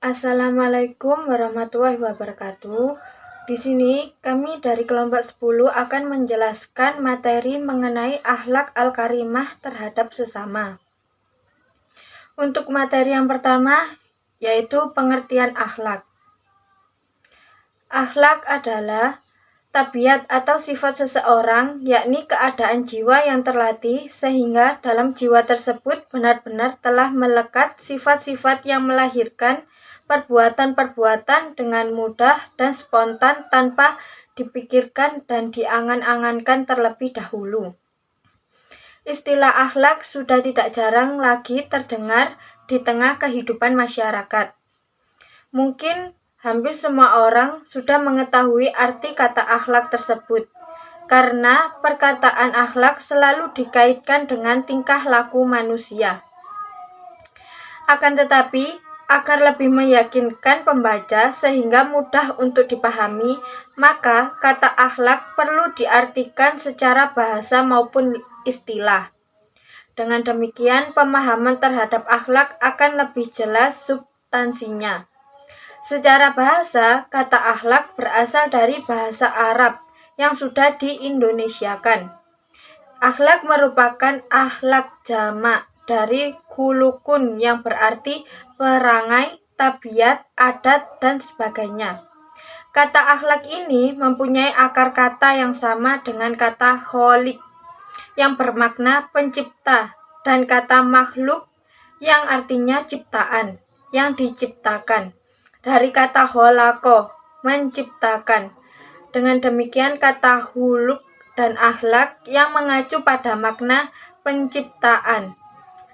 Assalamualaikum warahmatullahi wabarakatuh. Di sini kami dari kelompok 10 akan menjelaskan materi mengenai akhlak al-karimah terhadap sesama. Untuk materi yang pertama yaitu pengertian akhlak. Akhlak adalah tabiat atau sifat seseorang, yakni keadaan jiwa yang terlatih sehingga dalam jiwa tersebut benar-benar telah melekat sifat-sifat yang melahirkan perbuatan-perbuatan dengan mudah dan spontan tanpa dipikirkan dan diangan-angankan terlebih dahulu. Istilah akhlak sudah tidak jarang lagi terdengar di tengah kehidupan masyarakat. Mungkin hampir semua orang sudah mengetahui arti kata akhlak tersebut, karena perkataan akhlak selalu dikaitkan dengan tingkah laku manusia. Akan tetapi, agar lebih meyakinkan pembaca sehingga mudah untuk dipahami, maka kata akhlak perlu diartikan secara bahasa maupun istilah. Dengan demikian, pemahaman terhadap akhlak akan lebih jelas substansinya. Secara bahasa, kata akhlak berasal dari bahasa Arab yang sudah diindonesiakan. Akhlak merupakan akhlak jamak dari khulukun yang berarti perangai, tabiat, adat, dan sebagainya. Kata akhlak ini mempunyai akar kata yang sama dengan kata kholik yang bermakna pencipta dan kata makhluk yang artinya ciptaan, yang diciptakan. Dari kata kholako, menciptakan. Dengan demikian kata huluk dan akhlak yang mengacu pada makna penciptaan.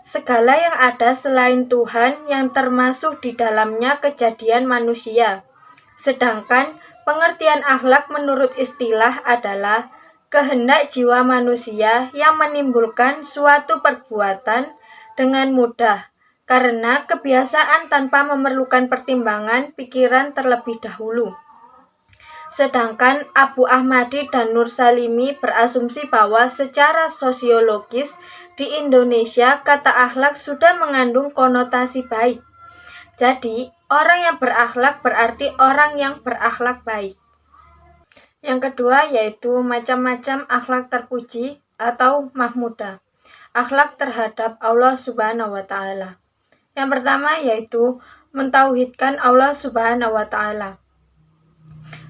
Segala yang ada selain Tuhan yang termasuk di dalamnya kejadian manusia. Sedangkan pengertian akhlak menurut istilah adalah kehendak jiwa manusia yang menimbulkan suatu perbuatan dengan mudah, karena kebiasaan tanpa memerlukan pertimbangan pikiran terlebih dahulu. Sedangkan Abu Ahmadi dan Nur Salimi berasumsi bahwa secara sosiologis di Indonesia kata akhlak sudah mengandung konotasi baik. Jadi, orang yang berakhlak berarti orang yang berakhlak baik. Yang kedua yaitu macam-macam akhlak terpuji atau mahmudah. Akhlak terhadap Allah Subhanahu wa Ta'ala. Yang pertama yaitu mentauhidkan Allah Subhanahu wa Ta'ala.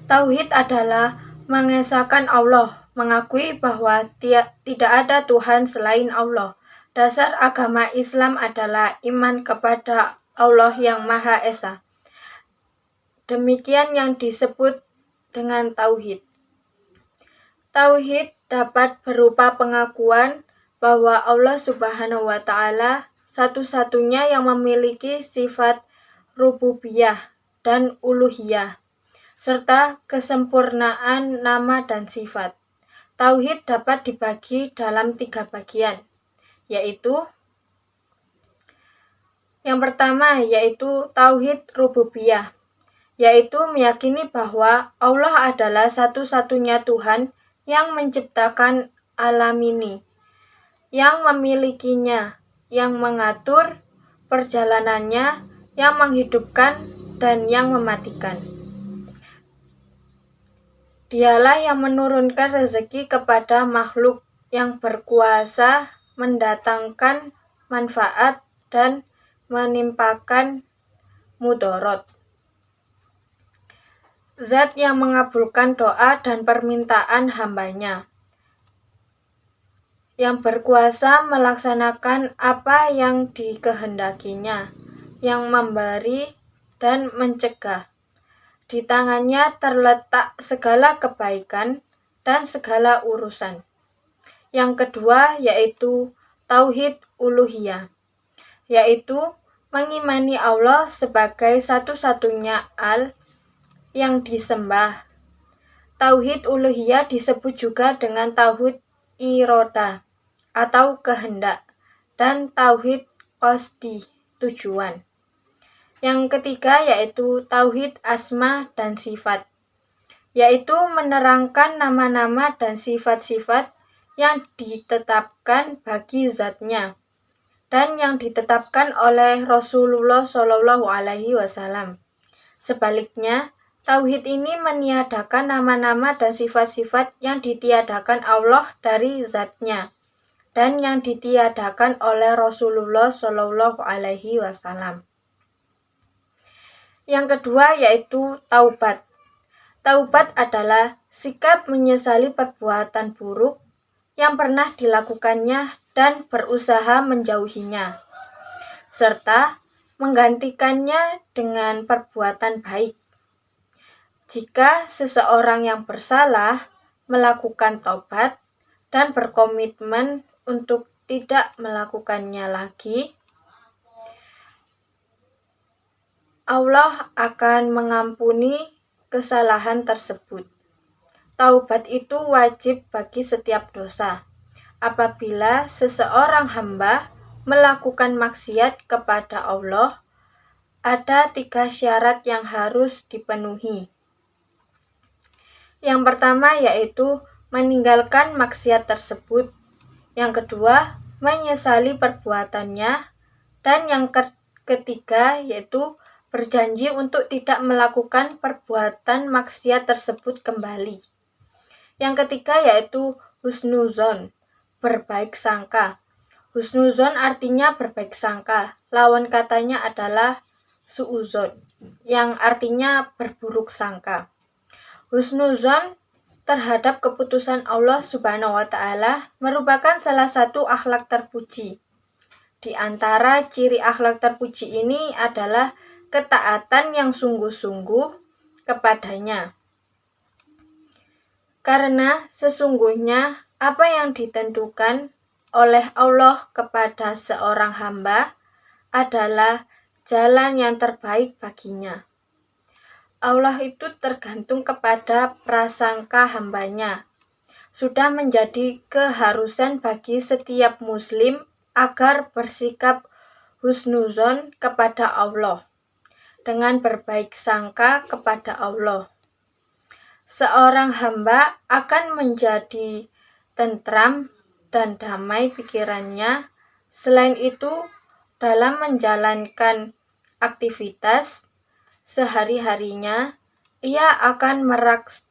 Tauhid adalah mengesahkan Allah, mengakui bahwa tidak ada Tuhan selain Allah. Dasar agama Islam adalah iman kepada Allah yang Maha Esa. Demikian yang disebut dengan tauhid. Tauhid dapat berupa pengakuan bahwa Allah Subhanahu wa Ta'ala satu-satunya yang memiliki sifat rububiyah dan uluhiyah, serta kesempurnaan nama dan sifat. Tauhid dapat dibagi dalam 3 bagian, yaitu yang pertama yaitu tauhid rububiyah, yaitu meyakini bahwa Allah adalah satu-satunya Tuhan yang menciptakan alam ini, yang memilikinya, yang mengatur perjalanannya, yang menghidupkan dan yang mematikan. Dialah yang menurunkan rezeki kepada makhluk, yang berkuasa mendatangkan manfaat dan menimpakan mudorot. Zat yang mengabulkan doa dan permintaan hambanya, yang berkuasa melaksanakan apa yang dikehendakinya, yang memberi dan mencegah. Di tangannya terletak segala kebaikan dan segala urusan. Yang kedua yaitu tauhid uluhiyah, yaitu mengimani Allah sebagai satu-satunya al yang disembah. Tauhid uluhiyah disebut juga dengan tauhid iroda atau kehendak, dan tauhid qasdi, tujuan. Yang ketiga yaitu tauhid asma dan sifat, yaitu menerangkan nama-nama dan sifat-sifat yang ditetapkan bagi zatnya. dan yang ditetapkan oleh Rasulullah SAW. Sebaliknya, tauhid ini meniadakan nama-nama dan sifat-sifat yang ditiadakan Allah dari zatnya dan yang ditiadakan oleh Rasulullah SAW. Yang kedua yaitu taubat. Taubat adalah sikap menyesali perbuatan buruk yang pernah dilakukannya dan berusaha menjauhinya, serta menggantikannya dengan perbuatan baik. Jika seseorang yang bersalah melakukan taubat dan berkomitmen untuk tidak melakukannya lagi, Allah akan mengampuni kesalahan tersebut. Taubat itu wajib bagi setiap dosa. Apabila seseorang hamba melakukan maksiat kepada Allah, ada 3 syarat yang harus dipenuhi. Yang pertama yaitu meninggalkan maksiat tersebut. Yang kedua, menyesali perbuatannya. Dan yang ketiga yaitu berjanji untuk tidak melakukan perbuatan maksiat tersebut kembali. Yang ketiga yaitu husnuzon, berbaik sangka. Husnuzon artinya berbaik sangka. Lawan katanya adalah suuzon, yang artinya berburuk sangka. Husnuzon terhadap keputusan Allah Subhanahu wa Ta'ala merupakan salah satu akhlak terpuji. Di antara ciri akhlak terpuji ini adalah ketaatan yang sungguh-sungguh kepadanya. Karena sesungguhnya apa yang ditentukan oleh Allah kepada seorang hamba adalah jalan yang terbaik baginya. Allah itu tergantung kepada prasangka hambanya. Sudah menjadi keharusan bagi setiap muslim agar bersikap husnuzon kepada Allah, dengan berbaik sangka kepada Allah. Seorang hamba akan menjadi tentram dan damai pikirannya. Selain itu, dalam menjalankan aktivitas sehari-harinya, ia akan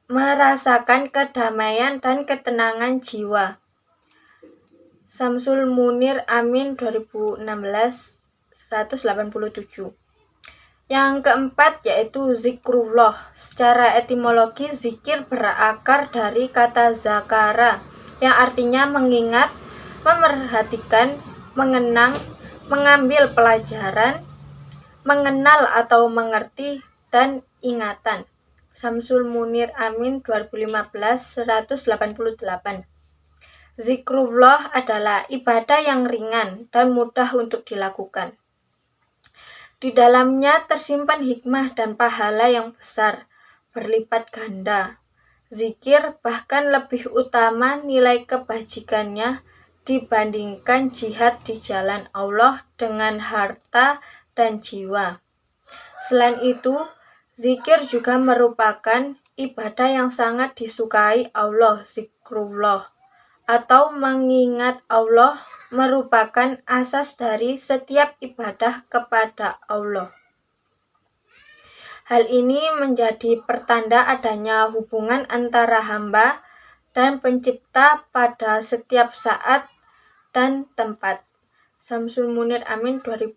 merasakan kedamaian dan ketenangan jiwa. Samsul Munir Amin 2016 187. Yang keempat yaitu zikrullah. Secara etimologi, zikir berakar dari kata zakara, yang artinya mengingat, memerhatikan, mengenang, mengambil pelajaran, mengenal atau mengerti, dan ingatan. Samsul Munir Amin 2015 188. Zikrullah adalah ibadah yang ringan dan mudah untuk dilakukan. Di dalamnya tersimpan hikmah dan pahala yang besar, berlipat ganda. Zikir bahkan lebih utama nilai kebajikannya dibandingkan jihad di jalan Allah dengan harta dan jiwa. Selain itu, zikir juga merupakan ibadah yang sangat disukai Allah. Zikrullah atau mengingat Allah merupakan asas dari setiap ibadah kepada Allah. Hal ini menjadi pertanda adanya hubungan antara hamba dan pencipta pada setiap saat dan tempat. Samsul Munir Amin 2015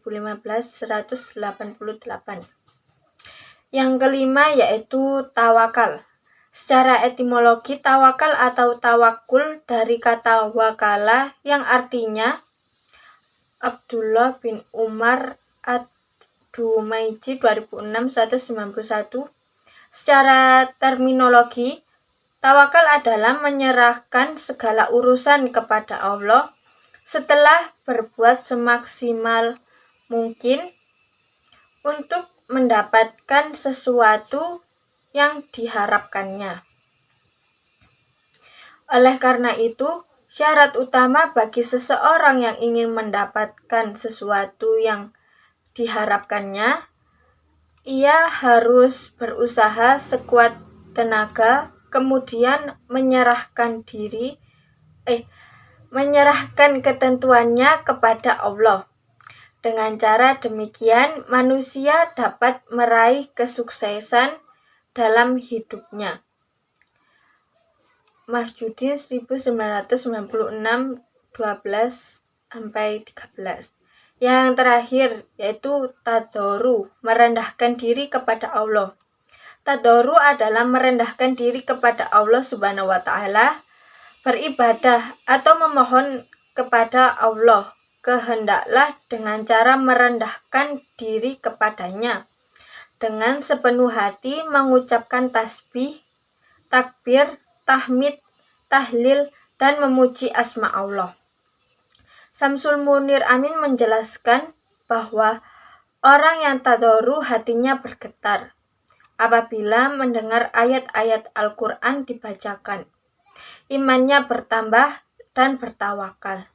188. Yang kelima yaitu tawakal. Secara etimologi, tawakal atau tawakul dari kata wakala yang artinya Abdullah bin Umar Ad-Dumaiji 2006-191. Secara terminologi, tawakal adalah menyerahkan segala urusan kepada Allah setelah berbuat semaksimal mungkin untuk mendapatkan sesuatu yang diharapkannya. Oleh karena itu, syarat utama bagi seseorang yang ingin mendapatkan sesuatu yang diharapkannya, ia harus berusaha sekuat tenaga, kemudian menyerahkan ketentuannya kepada Allah. Dengan cara demikian, manusia dapat meraih kesuksesan dalam hidupnya. Masjudin 1996 12-13. Yang terakhir yaitu tadoru, merendahkan diri kepada Allah. Tadoru adalah merendahkan diri kepada Allah Subhanahu wa Ta'ala, beribadah atau memohon kepada Allah. Kehendaklah dengan cara merendahkan diri kepadanya, dengan sepenuh hati mengucapkan tasbih, takbir, tahmid, tahlil, dan memuji asma Allah. Samsul Munir Amin menjelaskan bahwa orang yang tadoru hatinya bergetar apabila mendengar ayat-ayat Al-Quran dibacakan. Imannya bertambah dan bertawakal.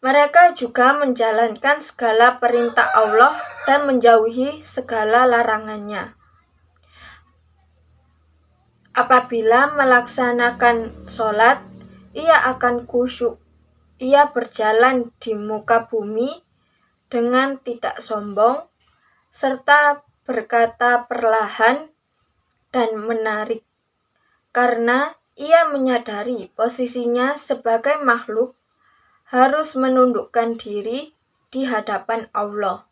Mereka juga menjalankan segala perintah Allah dan menjauhi segala larangannya. Apabila melaksanakan sholat, ia akan khusyuk. Ia berjalan di muka bumi dengan tidak sombong, serta berkata perlahan dan menarik, karena ia menyadari posisinya sebagai makhluk harus menundukkan diri di hadapan Allah.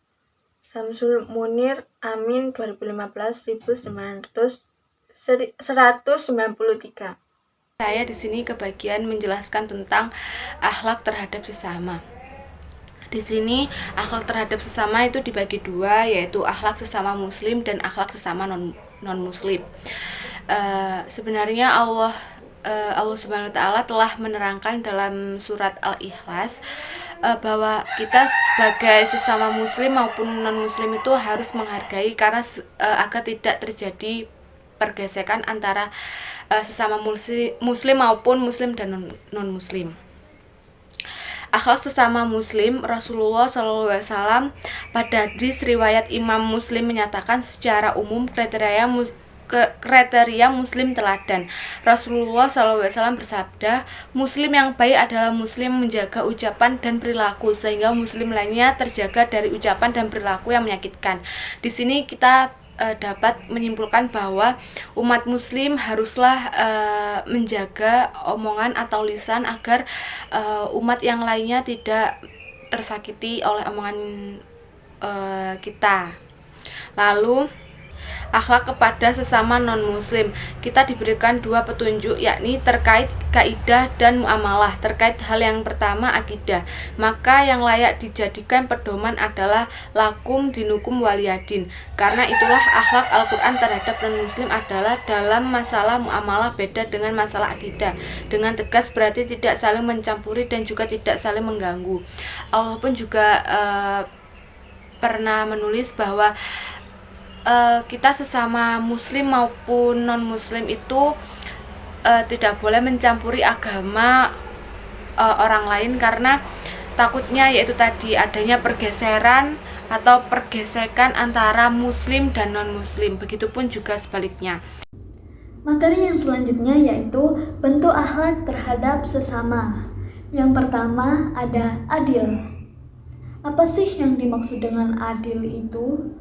Samsul Munir Amin 2015 193. Saya di sini kebagian menjelaskan tentang akhlak terhadap sesama. Di sini akhlak terhadap sesama itu dibagi dua, yaitu akhlak sesama muslim dan akhlak sesama non muslim. Sebenarnya Allah Subhanahu wa Ta'ala telah menerangkan dalam surat Al-Ikhlas bahwa kita sebagai sesama muslim maupun non muslim itu harus menghargai, karena agar tidak terjadi pergesekan antara sesama muslim maupun muslim dan non muslim. Akhlak sesama muslim, Rasulullah SAW pada hadis riwayat Imam Muslim menyatakan secara umum kriteria muslim teladan. Rasulullah SAW bersabda, muslim yang baik adalah muslim menjaga ucapan dan perilaku sehingga muslim lainnya terjaga dari ucapan dan perilaku yang menyakitkan. Di sini kita dapat menyimpulkan bahwa umat muslim haruslah menjaga omongan atau lisan agar umat yang lainnya tidak tersakiti oleh omongan kita. Lalu akhlak kepada sesama non-muslim, kita diberikan dua petunjuk, yakni terkait kaidah dan muamalah. Terkait hal yang pertama, akidah, maka yang layak dijadikan pedoman adalah lakum dinukum waliyadin, karena itulah akhlak Al-Quran terhadap non-muslim adalah dalam masalah muamalah beda dengan masalah akidah. Dengan tegas berarti tidak saling mencampuri dan juga tidak saling mengganggu. Allah pun juga pernah menulis bahwa kita sesama muslim maupun non muslim itu tidak boleh mencampuri agama orang lain, karena takutnya yaitu tadi adanya pergeseran atau pergesekan antara muslim dan non muslim, begitupun juga sebaliknya. Materi yang selanjutnya yaitu bentuk akhlak terhadap sesama. Yang pertama ada adil. Apa sih yang dimaksud dengan adil itu?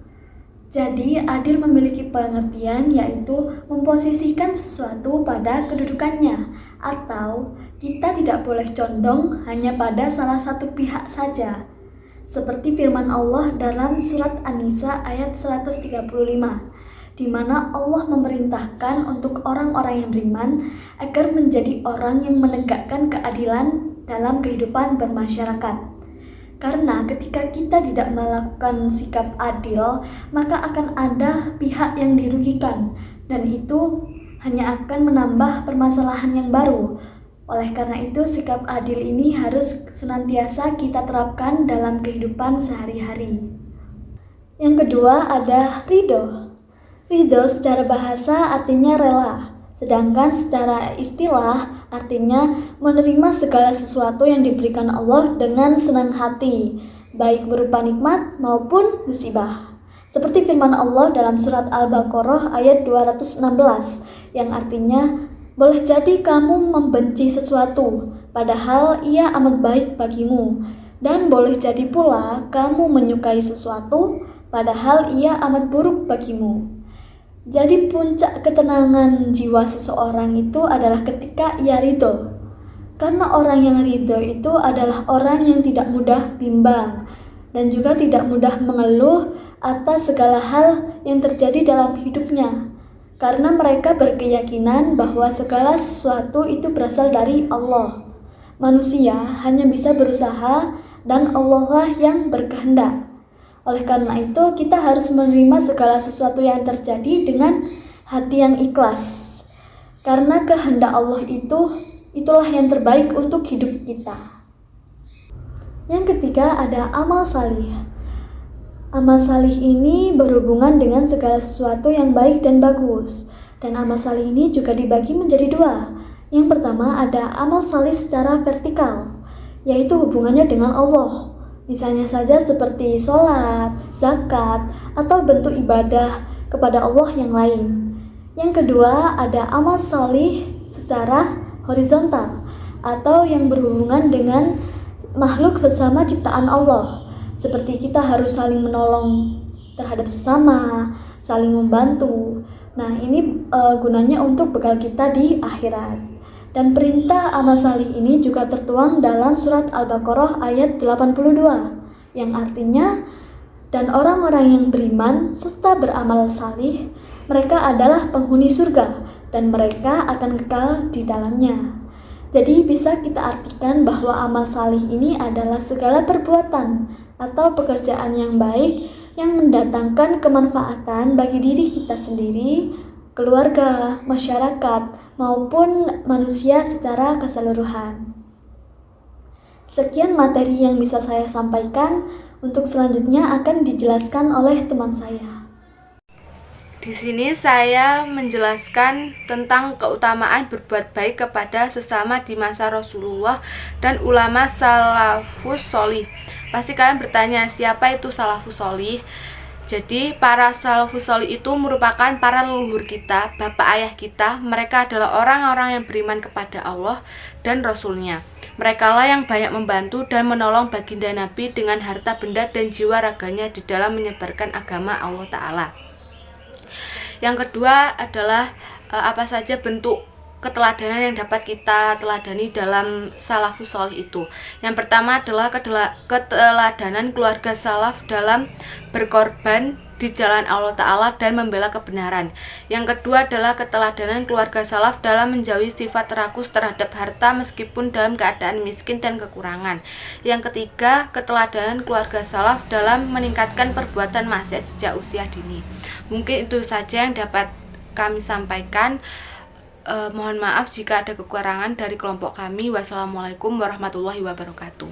Jadi, adil memiliki pengertian yaitu memposisikan sesuatu pada kedudukannya, atau kita tidak boleh condong hanya pada salah satu pihak saja. Seperti firman Allah dalam surat An-Nisa ayat 135, di mana Allah memerintahkan untuk orang-orang yang beriman agar menjadi orang yang menegakkan keadilan dalam kehidupan bermasyarakat. Karena ketika kita tidak melakukan sikap adil, maka akan ada pihak yang dirugikan, dan itu hanya akan menambah permasalahan yang baru. Oleh karena itu, sikap adil ini harus senantiasa kita terapkan dalam kehidupan sehari-hari. Yang kedua ada ridho. Ridho secara bahasa artinya rela, sedangkan secara istilah artinya menerima segala sesuatu yang diberikan Allah dengan senang hati, baik berupa nikmat maupun musibah. Seperti firman Allah dalam surat Al-Baqarah ayat 216, yang artinya, boleh jadi kamu membenci sesuatu, padahal ia amat baik bagimu. Dan boleh jadi pula kamu menyukai sesuatu padahal ia amat buruk bagimu. Jadi puncak ketenangan jiwa seseorang itu adalah ketika ia ridho. Karena orang yang ridho itu adalah orang yang tidak mudah bimbang dan juga tidak mudah mengeluh atas segala hal yang terjadi dalam hidupnya. Karena mereka berkeyakinan bahwa segala sesuatu itu berasal dari Allah. Manusia hanya bisa berusaha dan Allah lah yang berkehendak. Oleh karena itu, kita harus menerima segala sesuatu yang terjadi dengan hati yang ikhlas. Karena kehendak Allah itulah yang terbaik untuk hidup kita. Yang ketiga ada amal salih. Amal salih ini berhubungan dengan segala sesuatu yang baik dan bagus. Dan amal salih ini juga dibagi menjadi dua. Yang pertama ada amal salih secara vertikal, yaitu hubungannya dengan Allah. Misalnya saja seperti sholat, zakat, atau bentuk ibadah kepada Allah yang lain. Yang kedua ada amal salih secara horizontal, atau yang berhubungan dengan makhluk sesama ciptaan Allah. Seperti kita harus saling menolong terhadap sesama, saling membantu. Nah, ini gunanya untuk bekal kita di akhirat. Dan perintah amal salih ini juga tertuang dalam surat Al-Baqarah ayat 82, yang artinya, dan orang-orang yang beriman serta beramal salih, mereka adalah penghuni surga dan mereka akan kekal di dalamnya. Jadi bisa kita artikan bahwa amal salih ini adalah segala perbuatan atau pekerjaan yang baik yang mendatangkan kemanfaatan bagi diri kita sendiri, keluarga, masyarakat, maupun manusia secara keseluruhan. Sekian materi yang bisa saya sampaikan. Untuk selanjutnya akan dijelaskan oleh teman saya. Di sini saya menjelaskan tentang keutamaan berbuat baik kepada sesama di masa Rasulullah dan ulama salafus sholih. Pasti kalian bertanya, siapa itu salafus sholih? Jadi para salafus sholih itu merupakan para leluhur kita, bapak ayah kita. Mereka adalah orang-orang yang beriman kepada Allah dan Rasul-Nya. Mereka lah yang banyak membantu dan menolong baginda Nabi dengan harta benda dan jiwa raganya di dalam menyebarkan agama Allah Ta'ala. Yang kedua adalah apa saja bentuk keteladanan yang dapat kita teladani dalam salafus sholih itu. Yang pertama adalah keteladanan keluarga salaf dalam berkorban di jalan Allah Ta'ala dan membela kebenaran. Yang kedua adalah keteladanan keluarga salaf dalam menjauhi sifat rakus terhadap harta meskipun dalam keadaan miskin dan kekurangan. Yang ketiga, keteladanan keluarga salaf dalam meningkatkan perbuatan maksiat sejak usia dini. Mungkin itu saja yang dapat kami sampaikan. Mohon maaf jika ada kekurangan dari kelompok kami. Wassalamualaikum warahmatullahi wabarakatuh.